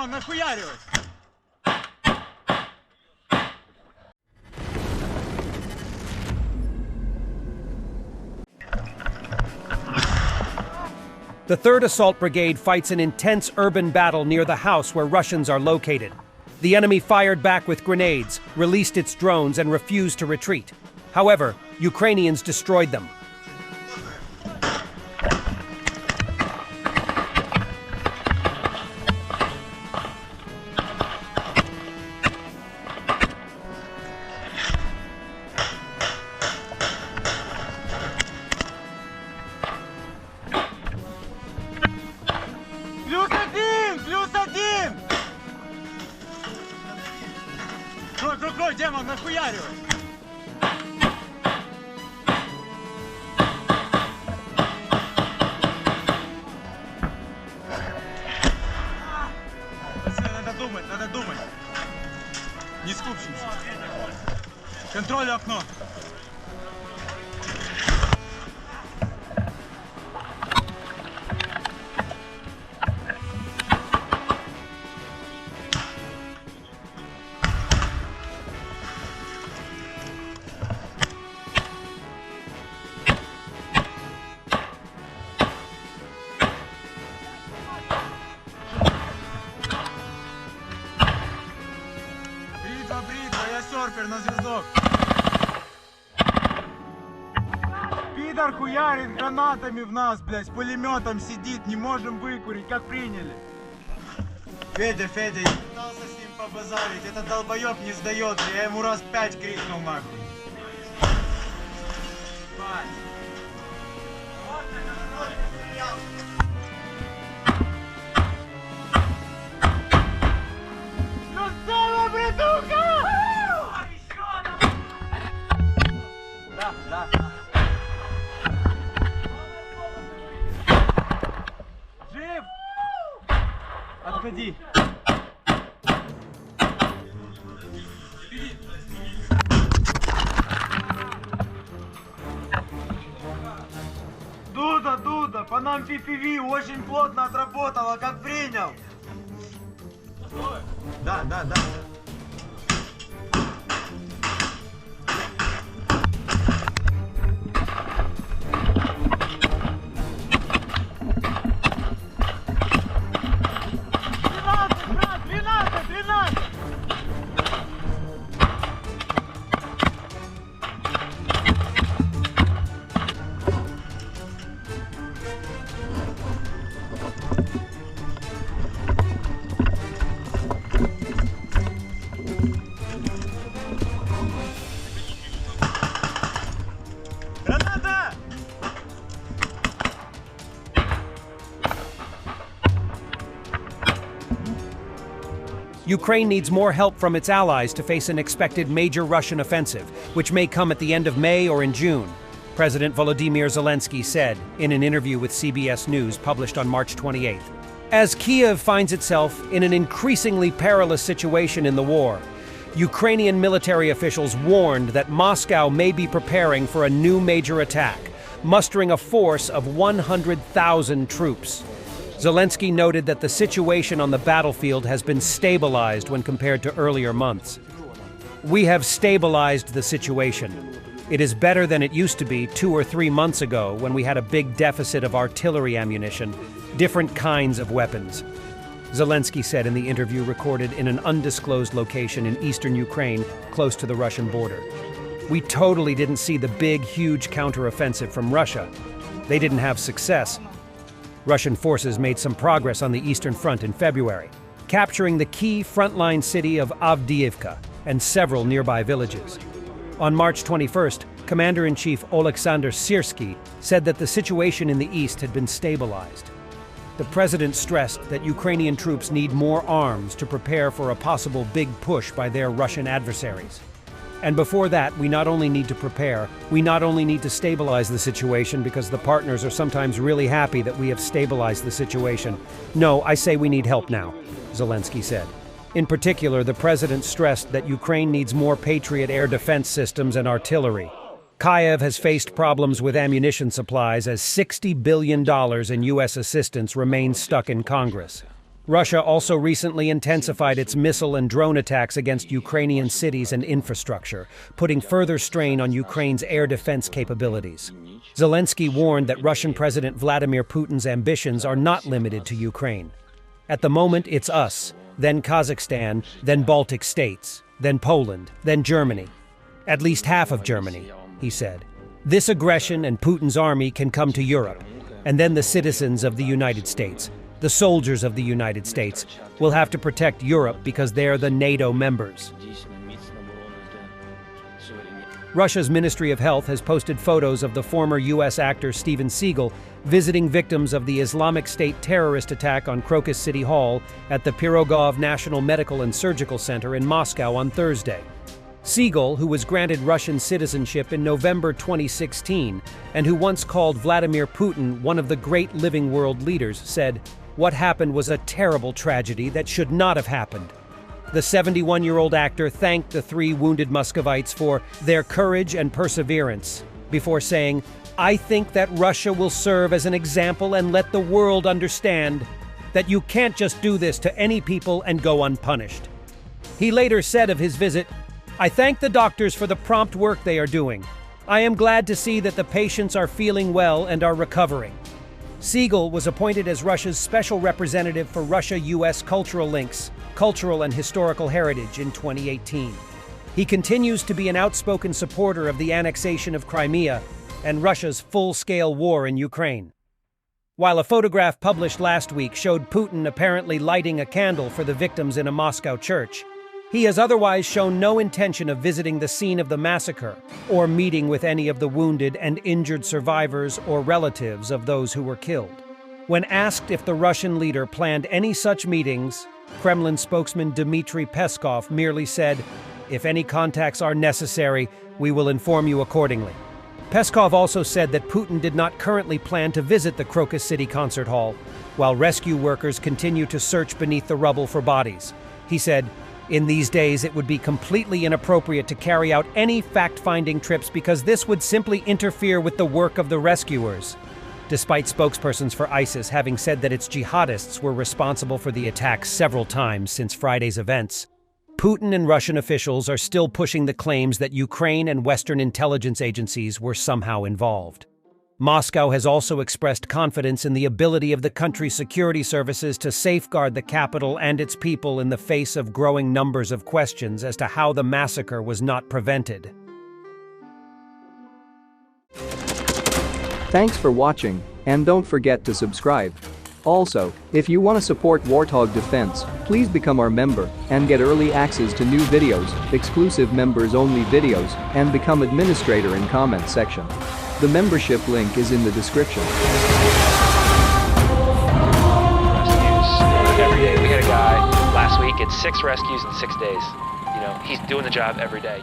демон, нахуяривай! The 3rd Assault Brigade fights an intense urban battle near the house where Russians are located. The enemy fired back with grenades, released its drones, and refused to retreat. However, Ukrainians destroyed them. +1! Крой, демон, нахуяривай! Надо думать. Не скупщимся. Контроль окно. Бритва, я серфер на звездок. Пидор хуярит гранатами в нас, блядь, с пулеметом сидит, не можем выкурить, как приняли. Федя, я пытался с ним побазарить, этот долбоеб не сдается, я ему раз 5 крикнул нахуй. Да. Жив? Отходи. Дуда, по нам PPV очень плотно отработала, как принял. Да. Ukraine needs more help from its allies to face an expected major Russian offensive, which may come at the end of May or in June, President Volodymyr Zelensky said in an interview with CBS News published on March 28th. As Kyiv finds itself in an increasingly perilous situation in the war, Ukrainian military officials warned that Moscow may be preparing for a new major attack, mustering a force of 100,000 troops. Zelensky noted that the situation on the battlefield has been stabilized when compared to earlier months. We have stabilized the situation. It is better than it used to be 2 or 3 months ago when we had a big deficit of artillery ammunition, different kinds of weapons. Zelensky said in the interview recorded in an undisclosed location in eastern Ukraine, close to the Russian border. We totally didn't see the big, huge counteroffensive from Russia. They didn't have success. Russian forces made some progress on the Eastern Front in February, capturing the key frontline city of Avdiivka and several nearby villages. On March 21st, Commander-in-Chief Oleksandr Syrsky said that the situation in the east had been stabilized. The president stressed that Ukrainian troops need more arms to prepare for a possible big push by their Russian adversaries. And before that, we not only need to prepare, we not only need to stabilize the situation because the partners are sometimes really happy that we have stabilized the situation. No, I say we need help now, Zelensky said. In particular, the president stressed that Ukraine needs more Patriot air defense systems and artillery. Kyiv has faced problems with ammunition supplies as $60 billion in U.S. assistance remains stuck in Congress. Russia also recently intensified its missile and drone attacks against Ukrainian cities and infrastructure, putting further strain on Ukraine's air defense capabilities. Zelensky warned that Russian President Vladimir Putin's ambitions are not limited to Ukraine. At the moment, it's us, then Kazakhstan, then Baltic states, then Poland, then Germany. At least half of Germany, he said. This aggression and Putin's army can come to Europe, and then the citizens of the United States, the soldiers of the United States, will have to protect Europe because they're the NATO members. Russia's Ministry of Health has posted photos of the former U.S. actor Steven Seagal visiting victims of the Islamic State terrorist attack on Crocus City Hall at the Pirogov National Medical and Surgical Center in Moscow on Thursday. Seagal, who was granted Russian citizenship in November 2016 and who once called Vladimir Putin one of the great living world leaders, said, "What happened was a terrible tragedy that should not have happened." The 71-year-old actor thanked the 3 wounded Muscovites for their courage and perseverance, before saying, "I think that Russia will serve as an example and let the world understand that you can't just do this to any people and go unpunished." He later said of his visit, "I thank the doctors for the prompt work they are doing. I am glad to see that the patients are feeling well and are recovering." Seagal was appointed as Russia's special representative for Russia-U.S. cultural links, cultural and historical heritage in 2018. He continues to be an outspoken supporter of the annexation of Crimea and Russia's full-scale war in Ukraine. While a photograph published last week showed Putin apparently lighting a candle for the victims in a Moscow church, he has otherwise shown no intention of visiting the scene of the massacre or meeting with any of the wounded and injured survivors or relatives of those who were killed. When asked if the Russian leader planned any such meetings, Kremlin spokesman Dmitry Peskov merely said, "If any contacts are necessary, we will inform you accordingly." Peskov also said that Putin did not currently plan to visit the Crocus City concert hall, while rescue workers continue to search beneath the rubble for bodies. He said, "In these days, it would be completely inappropriate to carry out any fact-finding trips because this would simply interfere with the work of the rescuers." Despite spokespersons for ISIS having said that its jihadists were responsible for the attacks several times since Friday's events, Putin and Russian officials are still pushing the claims that Ukraine and Western intelligence agencies were somehow involved. Moscow has also expressed confidence in the ability of the country's security services to safeguard the capital and its people in the face of growing numbers of questions as to how the massacre was not prevented. Thanks for watching, and don't forget to subscribe. Also, if you want to support Warthog Defense, please become our member and get early access to new videos, exclusive members-only videos, and become administrator in comment section. The membership link is in the description. Rescues every day. We had a guy last week at 6 rescues in 6 days. You know, he's doing the job every day.